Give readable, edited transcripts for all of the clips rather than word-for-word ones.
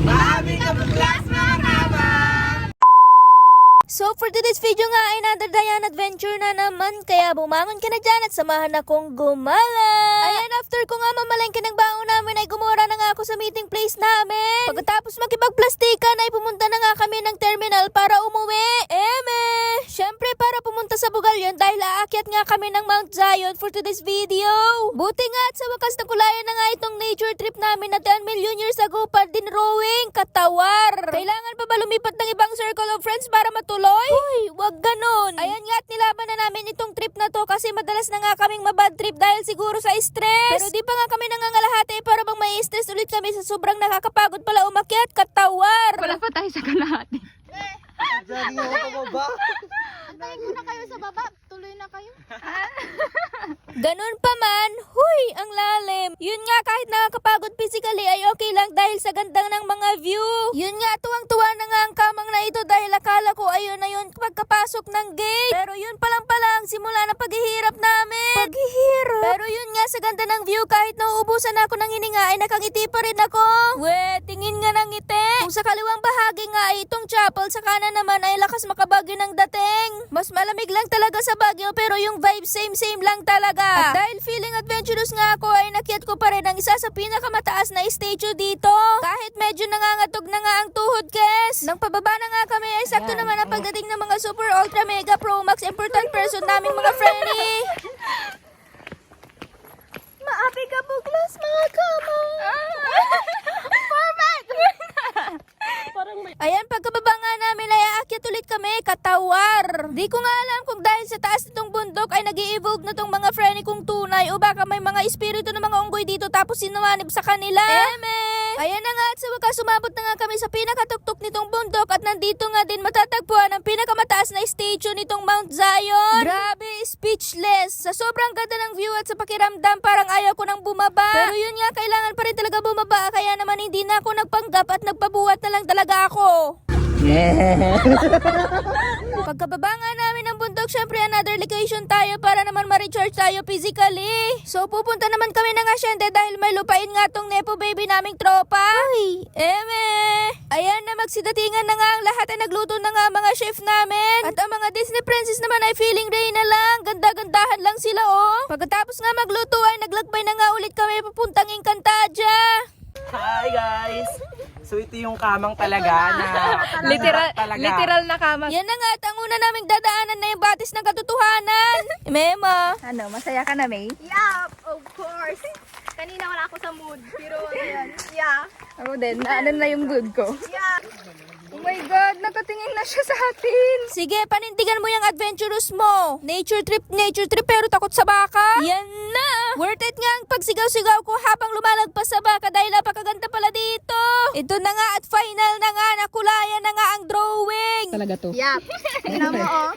Maami ka po class mga kabang! So for today's video nga ay another Dayan adventure na naman, kaya bumangon ka na dyan at samahan akong gumala. Ayan, after ko nga mamalengke ng baon namin ay gumura na nga ako sa meeting place namin. Pagkatapos makipagplastikan ay pumunta na nga kami ng terminal para umuwi. Syempre para pumunta sa Bugalyon dahil aakyat nga kami ng Mount Zion for today's video. Buti nga at sa wakas nakulayan na nga itong nature trip namin na 10 million years ago pa din rowing, katawar. Kailangan pa ba lumipat ng ibang circle of friends para matuloy? Uy, wag ganon. Ayan nga at nilaban na namin itong trip na to kasi madalas na nga kaming mabad trip dahil siguro sa stress. Pero di pa nga kami nangangalahati para bang may stress ulit kami sa sobrang nakakapagod pala umakyat, katawar. Wala pa tayo sa kalahati. Diyan nga ako baba. Antayin ko na kayo sa baba. Tuloy na kayo. Ganun pa man, huy, ang lalim. Yun nga, kahit nakakapagod physically ay okay lang dahil sa ganda ng mga view. Yun nga, tuwang-tuwa na nga ang kamang na ito dahil akala ko ayun na yun pagkapasok ng gate. Pero yun pa lang pala ang simula ng paghihirap namin. Paghihirap? Pero yun nga, sa ganda ng view, kahit nauubusan ako ng hininga ay nakangiti pa rin ako. Tingin nga ng ngiti. Kung sa kaliwang bahagi nga ay itong chapel, sa kanan naman ay lakas makabagyo ng dating. Mas malamig lang talaga sa Baguio pero yung vibe same lang talaga. At dahil feeling adventurous nga ako ay nakyat ko pa rin ang isa sa pinakamataas na statue dito. Kahit medyo nangangatog na nga ang tuhod, kes. Nang pababa na nga kami ay sakto naman ang pagdating ng mga super ultra mega pro max important person naming mga friendly. Maapi ka po class mga kama. Ayan, pagkababa nga namin ay aakyat ulit kami, katawar. Di ko nga alam kung dahil sa taas nitong bundok ay nag-i-evolve na tong mga friendly kong tunay o baka may mga espiritu ng mga unggoy dito tapos sinumanib sa kanila. Ayan na nga at sa wakas sumabot na nga kami sa pinakatuktok nitong bundok at nandito nga din matatagpuan ang pinakamataas na statue nitong Mount Zion. Grabe, speechless. Sa sobrang ganda ng view at sa pakiramdam parang ayaw ko nang bumaba. Pero yun nga, kailangan pa rin talaga bumaba kaya naman hindi na ako nagpanggap at nagpabuhat na lang talaga ako. Pagkababa nga namin ng bundok, syempre another location tayo para naman ma-recharge tayo physically. So pupunta naman kami ng Hacienda dahil may lupain nga tong Nepo baby naming tropa. Ay, ayan na, magsidatingan na nga ang lahat ay nagluto na nga mga chef namin. At ang mga Disney princess naman ay feeling rain na lang. Ganda-gandahan lang sila oh. Pagkatapos nga magluto ay naglakbay na nga ulit kami papuntang Encantadia. Hi guys! So ito yung kamang talaga na Literal na kama. Yan na nga at ang una naming dadaanan na yung batis ng katotohanan. Mema. Ano, masaya ka na, May? Yeah, of course. Kanina wala ako sa mood. Pero ayan. Yeah. Ako din, ano na yung mood ko. Yeah. Oh my God, nakatingin na siya sa atin. Sige, panindigan mo yung adventurous mo. Nature trip pero takot sa baka. Yan na. Worth it nga ang pagsigaw-sigaw ko habang lumalagpas sa baka dahil napakaganda pala dito. Ito na nga at final na nga, nakulayan na nga ang drawing. Talaga to. Yeah. Tingnan mo oh.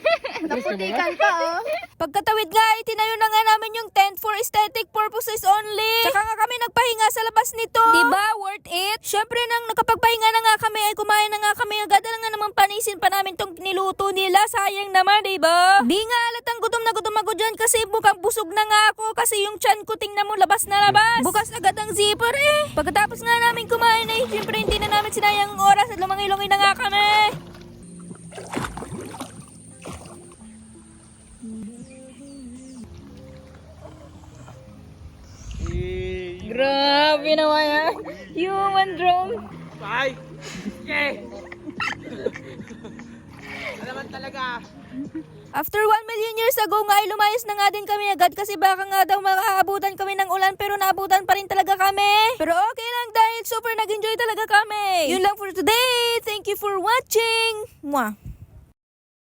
Naputikan pa oh. Pagkatawid nga, itinayo na nga namin yung tent for aesthetic purposes only. Tsaka nga kami nagpahinga sa labas nito. Diba? Worth it? Syempre nang nakapagpahinga na nga kami ay kumain na nga kami agad na nga naman panisin pa namin tong niluto nila. Sayang naman, diba? Di nga alatang gutom na gutom ako dyan kasi mukhang busog na nga ako kasi yung tiyan ko tingnan mo labas na labas. Bukas agad ang zipper eh. Pagkatapos nga namin kumain ay syempre hindi na namin sinayang ang oras at lumangi-lungi na nga kami. Grabe naman yan. Human drone. Bye! Okay! Alaman talaga! After 1 million years ago nga ay lumayas na nga din kami agad kasi baka nga daw makaabutan kami ng ulan pero naabutan pa rin talaga kami. Pero okay lang dahil super nag-enjoy talaga kami. Yun lang for today. Thank you for watching. Mwah!